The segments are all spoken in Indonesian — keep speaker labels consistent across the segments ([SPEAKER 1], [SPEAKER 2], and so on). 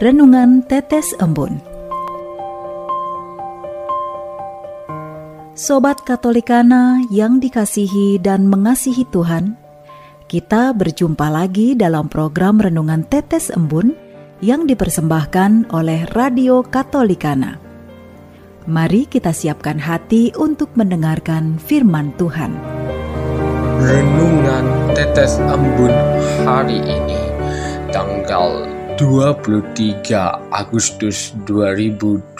[SPEAKER 1] Renungan Tetes Embun. Sobat Katolikana yang dikasihi dan mengasihi Tuhan, kita berjumpa lagi dalam program Renungan Tetes Embun yang dipersembahkan oleh Radio Katolikana. Mari kita siapkan hati untuk mendengarkan firman Tuhan.
[SPEAKER 2] Renungan Tetes Embun hari ini, tanggal 23 Agustus 2022.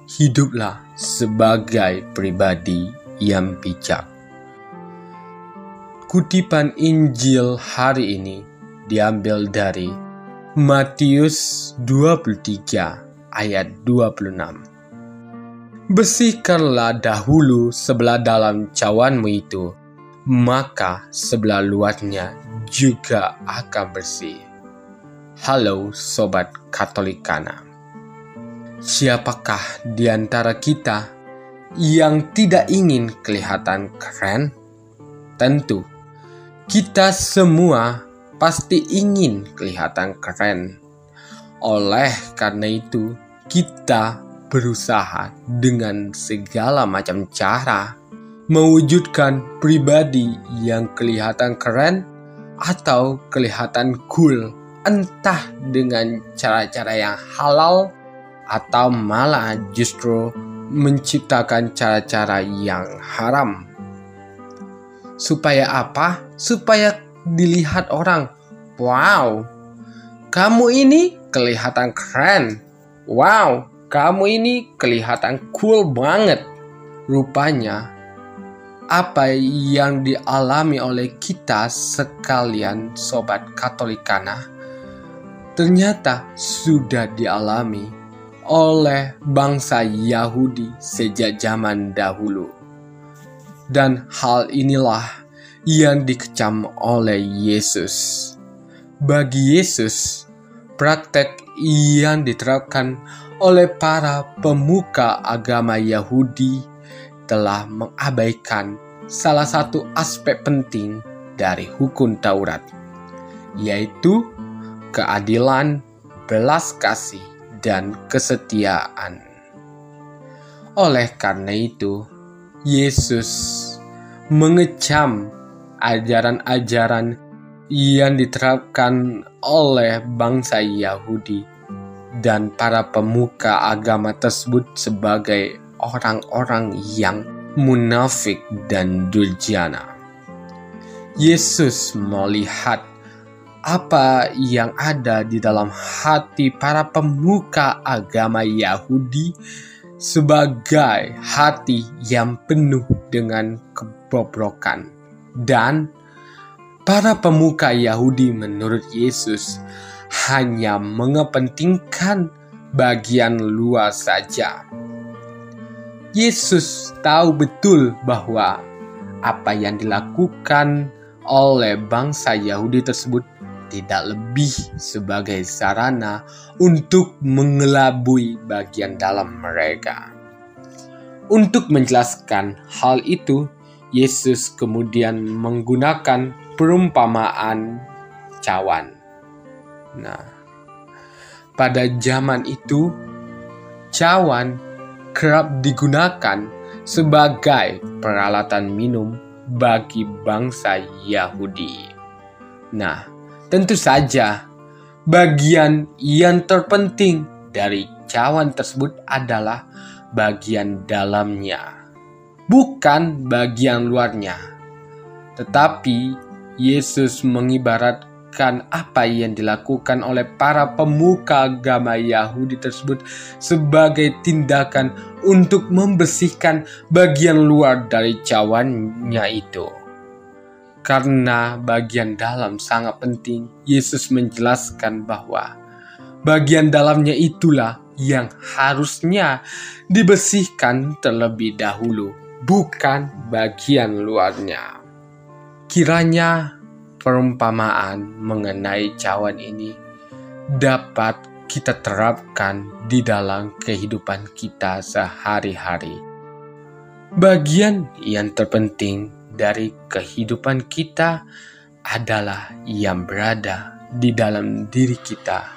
[SPEAKER 2] Hiduplah sebagai pribadi yang bijak. Kutipan Injil hari ini diambil dari Matius 23 ayat 26. Bersihkanlah dahulu sebelah dalam cawanmu itu, maka sebelah luarnya juga akan bersih. Halo Sobat Katolikana. Siapakah di antara kita yang tidak ingin kelihatan keren? Tentu, kita semua pasti ingin kelihatan keren. Oleh karena itu, kita berusaha dengan segala macam cara mewujudkan pribadi yang kelihatan keren atau kelihatan cool, entah dengan cara-cara yang halal atau malah justru menciptakan cara-cara yang haram. Supaya apa? Supaya dilihat orang, wow, kamu ini kelihatan keren. Wow, kamu ini kelihatan cool banget. Rupanya, apa yang dialami oleh kita sekalian Sobat Katolikana, ternyata sudah dialami oleh bangsa Yahudi sejak zaman dahulu. Dan hal inilah yang dikecam oleh Yesus. Bagi Yesus, praktek yang diterapkan oleh para pemuka agama Yahudi telah mengabaikan salah satu aspek penting dari hukum Taurat, yaitu keadilan, belas kasih, dan kesetiaan. Oleh karena itu, Yesus mengecam ajaran-ajaran yang diterapkan oleh bangsa Yahudi dan para pemuka agama tersebut sebagai orang-orang yang munafik dan durjana. Yesus melihat apa yang ada di dalam hati para pemuka agama Yahudi sebagai hati yang penuh dengan kebobrokan. Dan para pemuka Yahudi menurut Yesus hanya mengepentingkan bagian luar saja. Yesus tahu betul bahwa apa yang dilakukan oleh bangsa Yahudi tersebut tidak lebih sebagai sarana untuk mengelabui bagian dalam mereka. Untuk menjelaskan hal itu, Yesus kemudian menggunakan perumpamaan cawan. Nah, pada zaman itu, cawan kerap digunakan sebagai peralatan minum bagi bangsa Yahudi. Nah, tentu saja bagian yang terpenting dari cawan tersebut adalah bagian dalamnya, bukan bagian luarnya. Tetapi Yesus mengibaratkan apa yang dilakukan oleh para pemuka agama Yahudi tersebut sebagai tindakan untuk membersihkan bagian luar dari cawannya itu. Karena bagian dalam sangat penting, Yesus menjelaskan bahwa bagian dalamnya itulah yang harusnya dibersihkan terlebih dahulu, bukan bagian luarnya. Kiranya perumpamaan mengenai cawan ini dapat kita terapkan di dalam kehidupan kita sehari-hari. Bagian yang terpenting dari kehidupan kita adalah yang berada di dalam diri kita.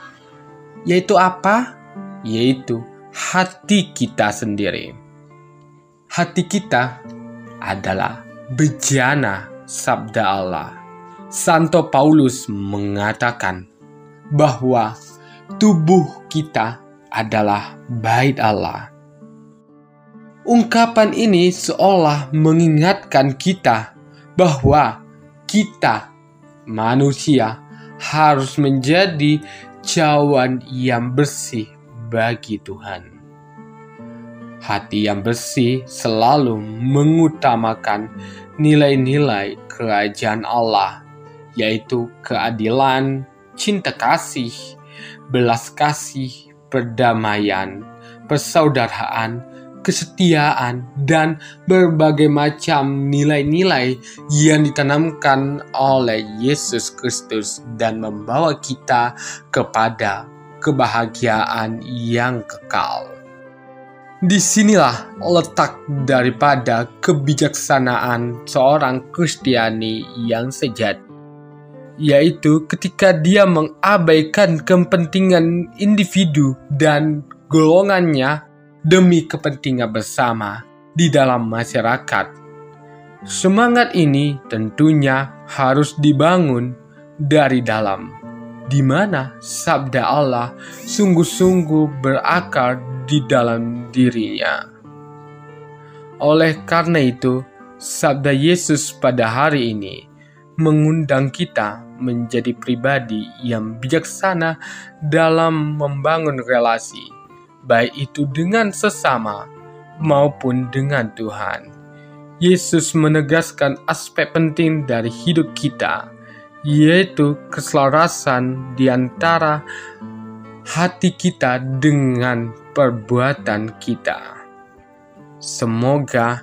[SPEAKER 2] Yaitu apa? Yaitu hati kita sendiri. Hati kita adalah bejana sabda Allah. Santo Paulus mengatakan bahwa tubuh kita adalah bait Allah. Ungkapan ini seolah mengingatkan kita bahwa kita, manusia, harus menjadi cawan yang bersih bagi Tuhan. Hati yang bersih selalu mengutamakan nilai-nilai kerajaan Allah, yaitu keadilan, cinta kasih, belas kasih, perdamaian, persaudaraan, kesetiaan, dan berbagai macam nilai-nilai yang ditanamkan oleh Yesus Kristus dan membawa kita kepada kebahagiaan yang kekal. Disinilah letak daripada kebijaksanaan seorang Kristiani yang sejati, yaitu ketika dia mengabaikan kepentingan individu dan golongannya demi kepentingan bersama di dalam masyarakat. Semangat ini tentunya harus dibangun dari dalam, di mana sabda Allah sungguh-sungguh berakar di dalam dirinya. Oleh karena itu, sabda Yesus pada hari ini mengundang kita menjadi pribadi yang bijaksana dalam membangun relasi, baik itu dengan sesama maupun dengan Tuhan. Yesus menegaskan aspek penting dari hidup kita, yaitu keselarasan di antara hati kita dengan perbuatan kita. Semoga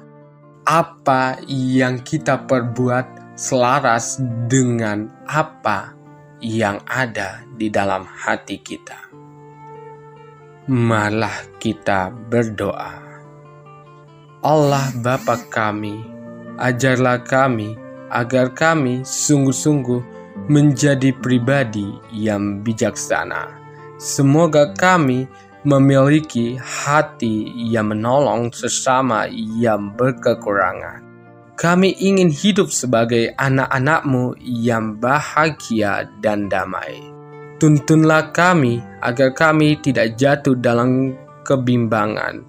[SPEAKER 2] apa yang kita perbuat selaras dengan apa yang ada di dalam hati kita. Marilah kita berdoa. Allah Bapa kami, ajarlah kami agar kami sungguh-sungguh menjadi pribadi yang bijaksana. Semoga kami memiliki hati yang menolong sesama yang berkekurangan. Kami ingin hidup sebagai anak-anak-Mu yang bahagia dan damai. Tuntunlah kami agar kami tidak jatuh dalam kebimbangan,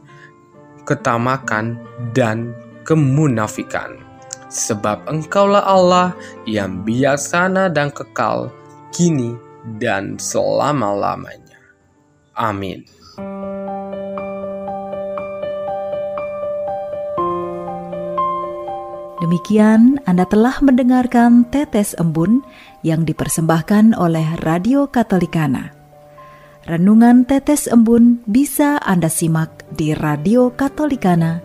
[SPEAKER 2] ketamakan, dan kemunafikan. Sebab Engkaulah Allah yang bijaksana dan kekal, kini dan selama-lamanya. Amin.
[SPEAKER 1] Demikian Anda telah mendengarkan Tetes Embun yang dipersembahkan oleh Radio Katolikana. Renungan Tetes Embun bisa Anda simak di Radio Katolikana,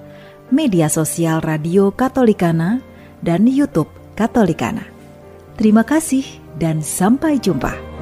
[SPEAKER 1] media sosial Radio Katolikana, dan YouTube Katolikana. Terima kasih dan sampai jumpa.